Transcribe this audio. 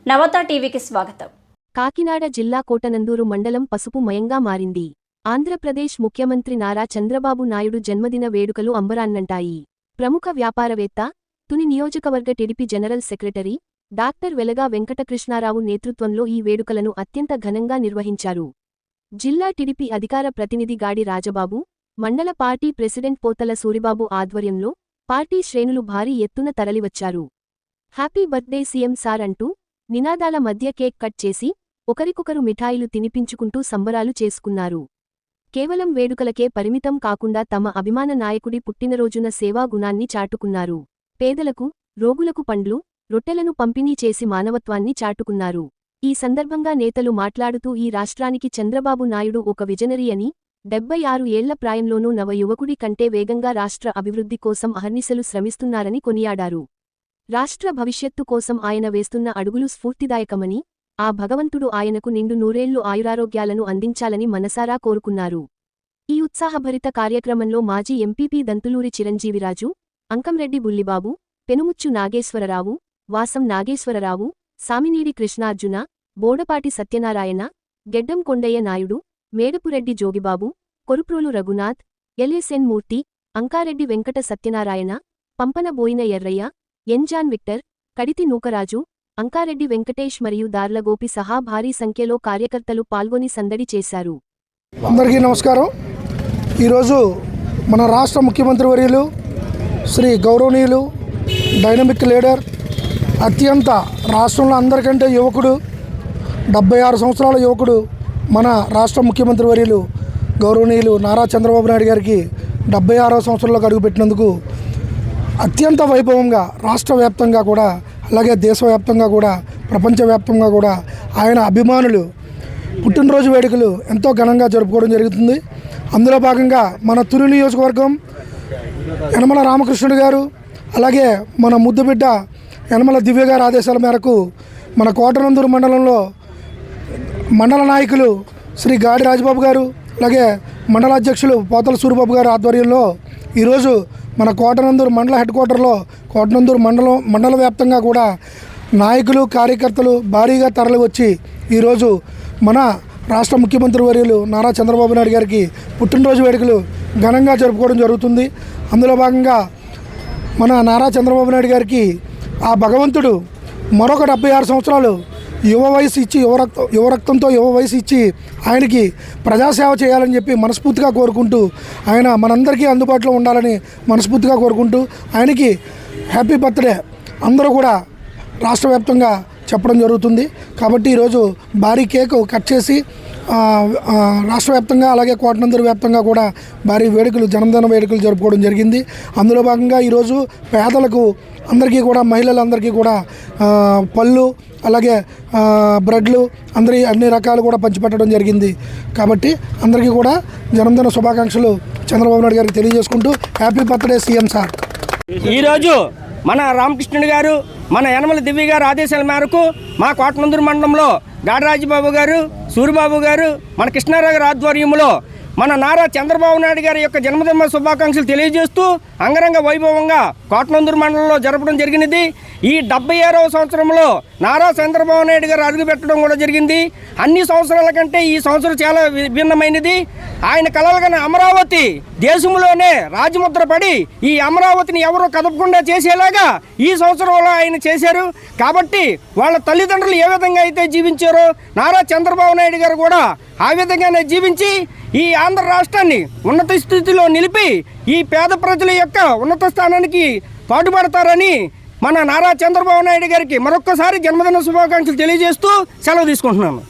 నవత టీవీకి స్వాగతం. కాకినాడ జిల్లా కోటనందూరు మండలం పసుపు మయంగా మారింది. ఆంధ్రప్రదేశ్ ముఖ్యమంత్రి నారా చంద్రబాబు నాయుడు జన్మదిన వేడుకలు అంబరాన్నంటాయి. ప్రముఖ వ్యాపారవేత్త, తుని నియోజకవర్గ టీడీపీ జనరల్ సెక్రటరీ డాక్టర్ వెలగా వెంకటకృష్ణారావు నేతృత్వంలో ఈ వేడుకలను అత్యంత ఘనంగా నిర్వహించారు. జిల్లా టీడీపీ అధికార ప్రతినిధి గాడి రాజబాబు, మండల పార్టీ ప్రెసిడెంట్ పోతల సూరిబాబు ఆధ్వర్యంలో పార్టీ శ్రేణులు భారీ ఎత్తున తరలివచ్చారు. హ్యాపీ బర్త్డే సీఎం సార్ అంటూ నినాదాల మధ్య కేక్ కట్ చేసి ఒకరికొకరు మిఠాయిలు తినిపించుకుంటూ సంబరాలు చేసుకున్నారు. కేవలం వేడుకలకే పరిమితం కాకుండా తమ అభిమాన నాయకుడి పుట్టినరోజున సేవా గుణాన్ని చాటుకున్నారు. పేదలకు, రోగులకు పండ్లు, రొట్టెలను పంపిణీ చేసి మానవత్వాన్ని చాటుకున్నారు. ఈ సందర్భంగా నేతలు మాట్లాడుతూ ఈ రాష్ట్రానికి చంద్రబాబు నాయుడు ఒక విజనరీ అని, 76 ఏళ్ల ప్రాయంలోనూ నవ యువకుడి కంటే వేగంగా రాష్ట్ర అభివృద్ధి కోసం అహర్నిశలు శ్రమిస్తున్నారని కొనియాడారు. రాష్ట్ర భవిష్యత్తు కోసం ఆయన వేస్తున్న అడుగులు స్ఫూర్తిదాయకమని, ఆ భగవంతుడు ఆయనకు నిండు నూరేళ్లు ఆయురారోగ్యాలను అందించాలని మనసారా కోరుకున్నారు. ఈ ఉత్సాహభరిత కార్యక్రమంలో మాజీ ఎంపీపీ దంతులూరి చిరంజీవిరాజు, అంకంరెడ్డి బుల్లిబాబు, పెనుముచ్చు నాగేశ్వరరావు, వాసం నాగేశ్వరరావు, సామినీడి కృష్ణార్జున, బోడపాటి సత్యనారాయణ, గెడ్డం కొండయ్య నాయుడు, మేడపురెడ్డి జోగిబాబు, కొరుప్రోలు రఘునాథ్, ఎల్ఎస్ఎన్ మూర్తి, అంకారెడ్డి వెంకట సత్యనారాయణ, పంపన బోయిన ఎర్రయ్య, ఎన్జాన్ విక్టర్, కడితి నూకరాజు, అంకారెడ్డి వెంకటేష్ మరియు దార్లగోపి సహా భారీ సంఖ్యలో కార్యకర్తలు పాల్గొని సందడి చేశారు. అందరికీ నమస్కారం. ఈరోజు మన రాష్ట్ర ముఖ్యమంత్రి వర్యులు శ్రీ గౌరవనీయులు, డైనమిక్ లీడర్, అత్యంత రాష్ట్రంలో అందరికంటే యువకుడు, 76 సంవత్సరాల యువకుడు, మన రాష్ట్ర ముఖ్యమంత్రి వర్యులు గౌరవనీయులు నారా చంద్రబాబు నాయుడు గారికి 76వ సంవత్సరంలోకి అడుగుపెట్టినందుకు అత్యంత వైభవంగా రాష్ట్ర వ్యాప్తంగా కూడా, అలాగే దేశవ్యాప్తంగా కూడా, ప్రపంచవ్యాప్తంగా కూడా ఆయన అభిమానులు పుట్టినరోజు వేడుకలు ఎంతో ఘనంగా జరుపుకోవడం జరుగుతుంది. అందులో భాగంగా మన తుని నియోజకవర్గం యనమల రామకృష్ణుడు గారు, అలాగే మన ముద్దుబిడ్డ యనమల దివ్య గారి ఆదేశాల మేరకు మన కోటనందూరు మండలంలో మండల నాయకులు శ్రీ గాడి రాజబాబు గారు, అలాగే మండల అధ్యక్షులు పోతల సూరిబాబు గారి ఆధ్వర్యంలో ఈరోజు మన కోటనందూరు మండల హెడ్ క్వార్టర్లో కోటనందూరు మండల వ్యాప్తంగా కూడా నాయకులు, కార్యకర్తలు భారీగా తరలి వచ్చి ఈరోజు మన రాష్ట్ర ముఖ్యమంత్రి వర్యులు నారా చంద్రబాబు నాయుడు గారికి పుట్టినరోజు వేడుకలు ఘనంగా జరుపుకోవడం జరుగుతుంది. అందులో భాగంగా మన నారా చంద్రబాబు నాయుడు గారికి ఆ భగవంతుడు మరొక 76 సంవత్సరాలు యువ వయసు ఇచ్చి, యువరక్తంతో యువ వయసు ఇచ్చి ఆయనకి ప్రజాసేవ చేయాలని చెప్పి మనస్ఫూర్తిగా కోరుకుంటూ, ఆయన మనందరికీ అందుబాటులో ఉండాలని మనస్ఫూర్తిగా కోరుకుంటూ ఆయనకి హ్యాపీ బర్త్డే అందరూ కూడా రాష్ట్ర వ్యాప్తంగా చెప్పడం జరుగుతుంది. కాబట్టి ఈరోజు భారీ కేక్ కట్ చేసి రాష్ట్ర వ్యాప్తంగా, అలాగే కోటనందూరు వ్యాప్తంగా కూడా భారీ వేడుకలు, జన్మదిన వేడుకలు జరుపుకోవడం జరిగింది. అందులో భాగంగా ఈరోజు పేదలకు అందరికీ కూడా, మహిళలందరికీ కూడా పళ్ళు, అలాగే బ్రెడ్లు అన్ని రకాలు కూడా పంచిపెట్టడం జరిగింది. కాబట్టి అందరికీ కూడా జన్మదిన శుభాకాంక్షలు చంద్రబాబు నాయుడు గారికి తెలియజేసుకుంటూ హ్యాపీ బర్త్డే సీఎం సార్. ఈరోజు మన రామకృష్ణుడు గారు, మన యనమల దివ్య గారు ఆదేశాల మేరకు మా కోటనందూరు మండలంలో గాడి రాజబాబు గారు, సూరిబాబు గారు, మన కృష్ణారావు గారి ఆధ్వర్యంలో మన నారా చంద్రబాబు నాయుడు గారి యొక్క జన్మదిన శుభాకాంక్షలు తెలియజేస్తూ అంగరంగ వైభవంగా కోటనందూరు మండలంలో జరపడం జరిగినది. ఈ 76వ సంవత్సరంలో నారా చంద్రబాబు నాయుడు గారు అడుగు పెట్టడం కూడా జరిగింది. అన్ని సంవత్సరాల కంటే ఈ సంవత్సరం చాలా భిన్నమైనది. ఆయన కలలుగన్న అమరావతి దేశంలోనే రాజముద్ర పడి ఈ అమరావతిని ఎవరో కదపకుండా చేసేలాగా ఈ సంవత్సరంలో ఆయన చేశారు. కాబట్టి వాళ్ళ తల్లిదండ్రులు ఏ విధంగా అయితే జీవించారో నారా చంద్రబాబు నాయుడు గారు కూడా ఆ విధంగానే జీవించి ఈ ఆంధ్ర రాష్ట్రాన్ని ఉన్నత స్థితిలో నిలిపి ఈ పేద ప్రజల యొక్క ఉన్నత స్థానానికి పాటుపడతారని మన నారా చంద్రబాబు నాయుడు గారికి మరొక్కసారి జన్మదిన శుభాకాంక్షలు తెలియజేస్తూ సెలవు తీసుకుంటున్నాను.